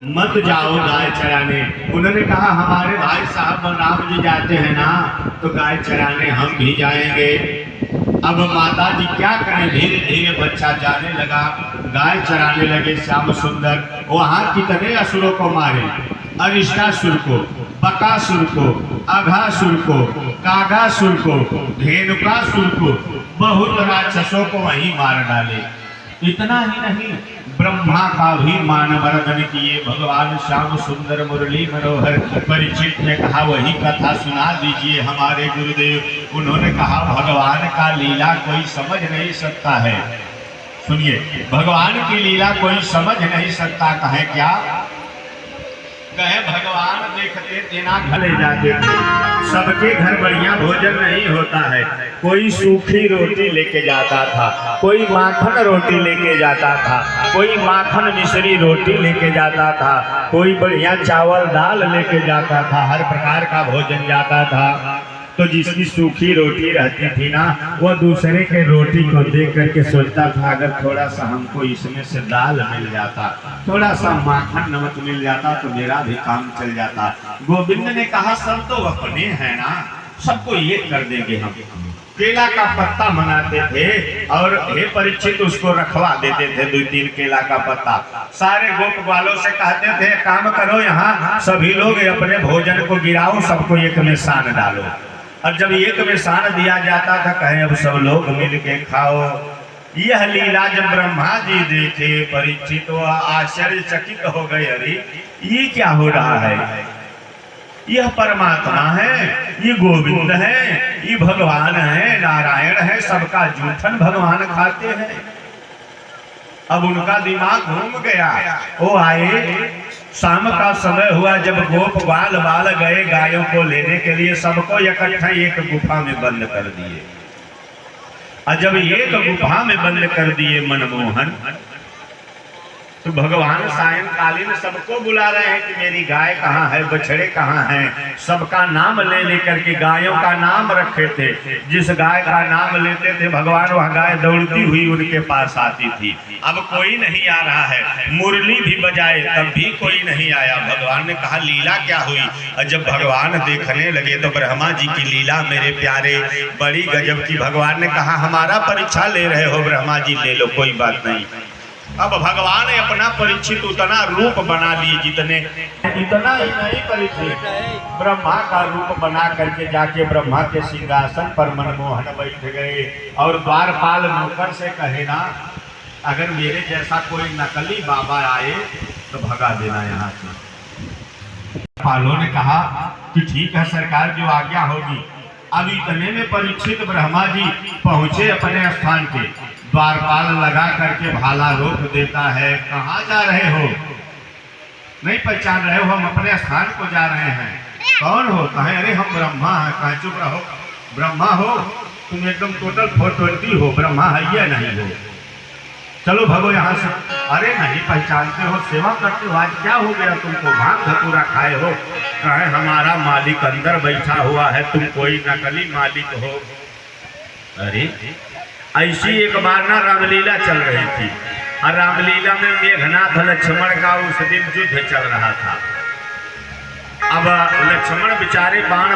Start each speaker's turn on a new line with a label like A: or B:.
A: मत जाओ गाय चराने। उन्होंने कहा हमारे भाई साहब राम जी जाते हैं ना, तो गाय चराने हम भी जाएंगे। अब माता जी क्या करें, धीरे धीरे बच्चा जाने लगा, गाय चराने लगे। श्याम सुंदर वहां कितने असुरों को मारे, अरिष्टासुर को, बकासुर को, अघासुर को, कागासुर को, धेनुकासुर को, बहुत राक्षसों को वहीं मार डाले। इतना ही नहीं, ब्रह्मा का भी मानवर्धन किए भगवान श्याम सुंदर मुरली मनोहर। परीक्षित ने कहा वही कथा सुना दीजिए हमारे गुरुदेव। उन्होंने कहा भगवान का लीला कोई समझ नहीं सकता है। सुनिए, भगवान की लीला कोई समझ नहीं सकता। कहे क्या? कहे भगवान देखते देना घले जाते थे, सबके घर बढ़िया भोजन नहीं होता है। कोई सूखी रोटी लेके जाता था, कोई माखन रोटी लेके जाता था, कोई माखन मिश्री रोटी लेके जाता था, कोई बढ़िया चावल दाल लेके जाता था, हर प्रकार का भोजन जाता था। तो जिसकी सूखी रोटी रहती थी ना, वो दूसरे के रोटी को देख करके सोचता था अगर थोड़ा सा हमको इसमें से दाल मिल जाता, थोड़ा सा माखन नमक मिल जाता तो मेरा भी काम चल जाता। गोविंद ने कहा सब तो अपने हैं ना, सबको ये कर देंगे हम। केला का पत्ता बनाते थे और हे परीक्षित उसको रखवा देते थे, 2-3 केला का पत्ता। सारे गोप वालों से कहते थे काम करो, यहाँ सभी लोग अपने भोजन को गिराओ, सबको एक में सान डालो। और जब एक में सान दिया जाता था, कहे अब सब लोग मिल के खाओ। यह लीला जब ब्रह्मा जी देखे, परीक्षित वो आश्चर्यचकित हो गए। अरे ये क्या हो रहा है? यह परमात्मा है, ये गोविंद है, ये भगवान है, नारायण है, सबका जूठन भगवान खाते हैं। अब उनका दिमाग घूम गया। वो आए, शाम का समय हुआ, जब गोप बाल बाल गए गायों को लेने के लिए, सबको इकट्ठा एक गुफा में बंद कर दिए। और जब एक गुफा में बंद कर दिए मनमोहन, तो भगवान सायंकालीन सबको बुला रहे हैं कि मेरी गाय कहाँ है, बछड़े कहाँ हैं। सबका नाम ले लेकर के गायों का नाम रखे थे। जिस गाय का नाम लेते थे भगवान, वह गाय दौड़ती हुई उनके पास आती थी। अब कोई नहीं आ रहा है, मुरली भी बजाए तब भी कोई नहीं आया। भगवान ने कहा लीला क्या हुई? और जब भगवान देखने लगे तो ब्रह्मा जी की लीला मेरे प्यारे बड़ी गजब की। भगवान ने कहा हमारा परीक्षा ले रहे हो ब्रह्मा जी, ले लो, कोई बात नहीं। अब भगवान ने अपना परीक्षित उतना रूप बना लिए, जितने इतना ही नहीं, परीक्षित ब्रह्मा का रूप बना करके जाके ब्रह्मा के सिंहासन पर मनमोहन बैठ गए। और द्वारपाल नौकर से कहे ना, अगर मेरे जैसा कोई नकली बाबा आए तो भगा देना यहाँ से। पालों ने कहा कि ठीक है सरकार, जो आज्ञा होगी। अब इतने में परीक्षित ब्रह्मा जी पहुंचे अपने स्थान पे। द्वारपाल लगा करके भाला रोक देता है। कहाँ जा रहे हो? नहीं पहचान रहे हो? हम अपने स्थान को जा रहे हैं। कौन हो? कहे अरे हम ब्रह्मा हैं। कहे चुप रहो, ब्रह्मा हो तुम? एकदम टोटल 420 हो, ब्रह्मा है या नहीं हो? चलो भगो यहाँ से। अरे नहीं पहचानते हो, सेवा करते हो, आज क्या हो गया तुमको? भांग धतूरा खाए हो? कहे हमारा मालिक अंदर बैठा हुआ है, तुम कोई नकली मालिक हो। अरे ऐसी एक बार ना रामलीला चल रही थी, और रामलीला में मेघनाथ लक्ष्मण का उस दिन युद्ध चल रहा था। अब लक्ष्मण बेचारे बाण